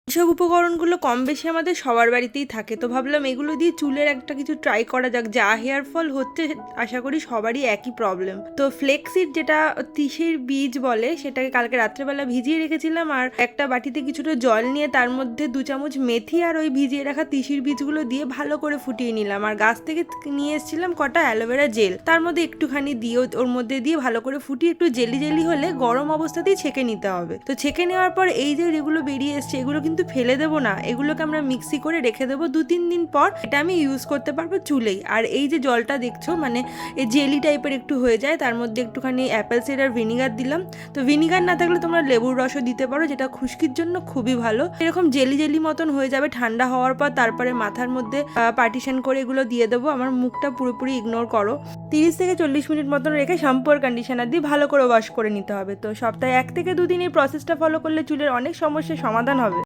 এসব উপকরণগুলো কম বেশি আমাদের সবার বাড়িতেই থাকে, তো ভাবলাম এগুলো দিয়ে চুলের একটা কিছু ট্রাই করা যাক। যা হেয়ার ফল হচ্ছে আশা করি সবারই একই প্রবলেম। তো ফ্লেক্সিড, যেটা তিসির বীজ বলে, সেটাকে কালকে রাত্রেবেলা ভিজিয়ে রেখেছিলাম, আর একটা বাটিতে কিছুটা জল নিয়ে তার মধ্যে 2 চামচ মেথি আর ওই ভিজিয়ে রাখা তিসির বীজগুলো দিয়ে ভালো করে ফুটিয়ে নিলাম। আর গাছ থেকে নিয়ে এসেছিলাম কটা অ্যালোভেরা জেল, তার মধ্যে একটুখানি দিয়ে ওর মধ্যে দিয়ে ভালো করে ফুটিয়ে একটু জেলি জেলি হলে গরম অবস্থাতেই ছেঁকে নিতে হবে। তো ছেঁকে নেওয়ার পর এই যে যেগুলো বেরিয়ে এসছে এগুলো কিন্তু ফেলে দেবো না, এগুলোকে আমরা মিক্সি করে রেখে দেবো 2-3 দিন পর। এটা আমি ইউজ করতে পারবো চুলেই। আর এই যে জলটা দেখছো, মানে এই জেলি টাইপের একটু হয়ে যায়, তার মধ্যে একটুখানি অ্যাপেল সাইডার ভিনিগার দিলাম। তো ভিনিগার না থাকলে তোমরা লেবুর রসও দিতে পারো, যেটা খুশকির জন্য খুবই ভালো। এরকম জেলি জেলি মতন হয়ে যাবে ঠান্ডা হওয়ার পর। তারপরে মাথার মধ্যে পার্টিশন করে এগুলো দিয়ে দেবো। আমার মুখটা পুরোপুরি ইগনোর করো। 30 থেকে 40 মিনিট মতন রেখে শ্যাম্পু আর কন্ডিশনার দিয়ে ভালো করে ওয়াশ করে নিতে হবে। তো সপ্তাহে 1 থেকে 2 দিন এই প্রসেসটা ফলো করলে চুলের অনেক সমস্যার সমাধান হবে।